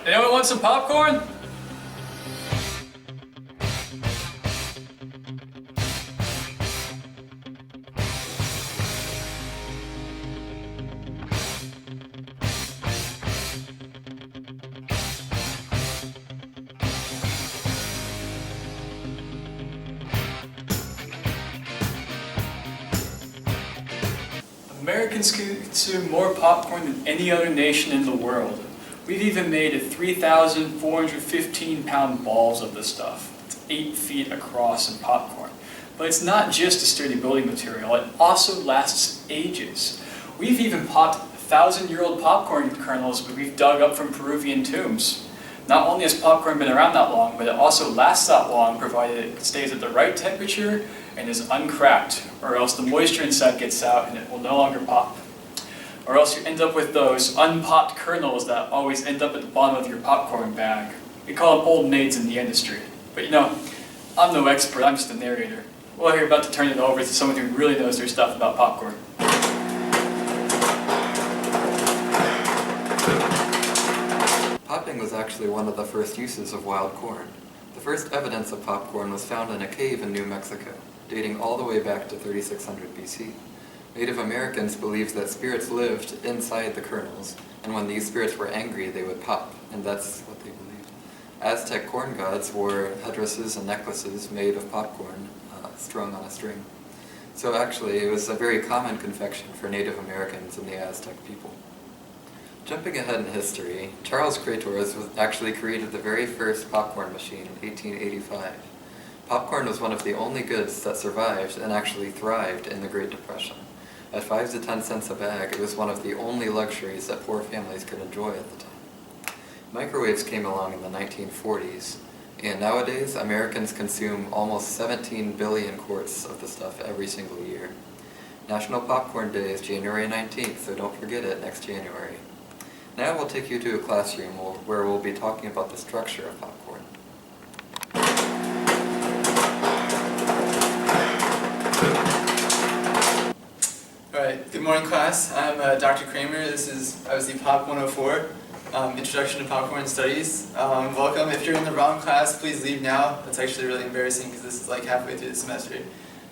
Anyone want some popcorn? Americans consume more popcorn than any other nation in the world. We've even made 3,415-pound balls of this stuff. It's 8 feet across in popcorn. But it's not just a sturdy building material, it also lasts ages. We've even popped 1,000-year-old popcorn kernels that we've dug up from Peruvian tombs. Not only has popcorn been around that long, but it also lasts that long provided it stays at the right temperature and is uncracked, or else the moisture inside gets out and it will no longer pop. Or else you end up with those unpopped kernels that always end up at the bottom of your popcorn bag. We call them old maids in the industry. But you know, I'm no expert, I'm just a narrator. Well, you're about to turn it over to someone who really knows their stuff about popcorn. Popping was actually one of the first uses of wild corn. The first evidence of popcorn was found in a cave in New Mexico, dating all the way back to 3600 BC. Native Americans believed that spirits lived inside the kernels, and when these spirits were angry, they would pop, and that's what they believed. Aztec corn gods wore headdresses and necklaces made of popcorn, strung on a string. So actually, it was a very common confection for Native Americans and the Aztec people. Jumping ahead in history, Charles Crators actually created the very first popcorn machine in 1885. Popcorn was one of the only goods that survived and actually thrived in the Great Depression. At 5 to 10 cents a bag, it was one of the only luxuries that poor families could enjoy at the time. Microwaves came along in the 1940s, and nowadays Americans consume almost 17 billion quarts of the stuff every single year. National Popcorn Day is January 19th, so don't forget it next January. Now we'll take you to a classroom where we'll be talking about the structure of popcorn. Alright, good morning class. I'm Dr. Kramer. This is obviously Pop 104, Introduction to Popcorn Studies. Welcome. If you're in the wrong class, please leave now. That's actually really embarrassing because this is like halfway through the semester.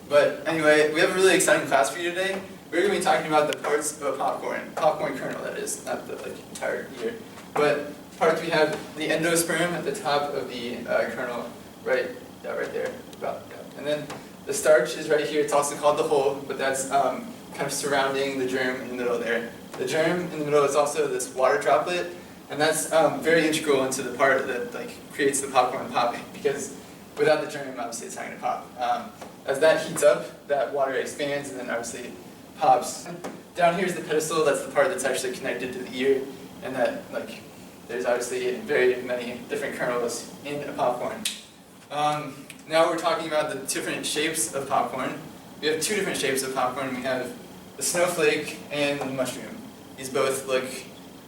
But anyway, we have a really exciting class for you today. We're going to be talking about the parts of a popcorn kernel that is, not the entire ear. But parts, we have the endosperm at the top of the kernel, right there, and then the starch is right here. It's also called the hull, but that's kind of surrounding the germ in the middle there. The germ in the middle is also this water droplet, and that's very integral into the part that creates the popcorn popping, because without the germ, obviously it's not going to pop. As that heats up, that water expands and then obviously pops. Down here is the pedestal. That's the part that's actually connected to the ear, and that there's obviously very many different kernels in a popcorn. Now we're talking about the different shapes of popcorn. We have 2 different shapes of popcorn. We have the snowflake and the mushroom. These both look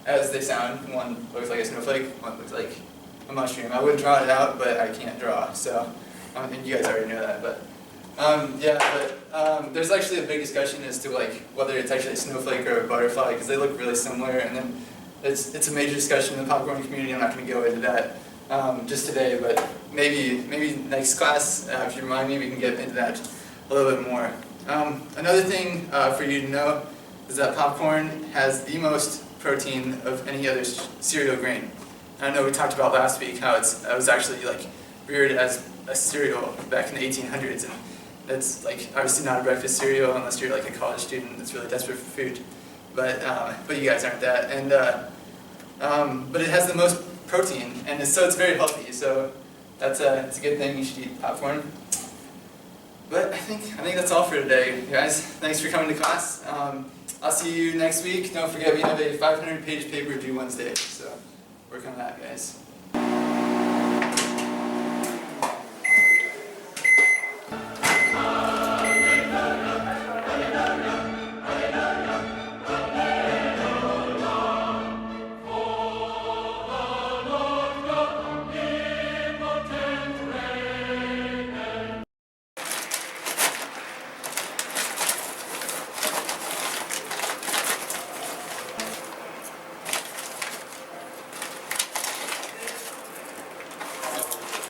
as they sound. One looks like a snowflake, one looks like a mushroom. I would draw it out, but I can't draw, so I think you guys already know that. But there's actually a big discussion as to whether it's actually a snowflake or a butterfly, because they look really similar, and then it's a major discussion in the popcorn community. I'm not going to go into that just today, but maybe next class, if you remind me, we can get into that a little bit more. Another thing for you to know is that popcorn has the most protein of any other cereal grain. I know we talked about last week how it was actually reared as a cereal back in the 1800s, and that's obviously not a breakfast cereal unless you're a college student that's really desperate for food. But you guys aren't that, and but it has the most protein, and so it's very healthy. So it's a good thing. You should eat popcorn. But I think that's all for today, guys. Thanks for coming to class. I'll see you next week. Don't forget we have a 500-page paper due Wednesday, so work on that, guys.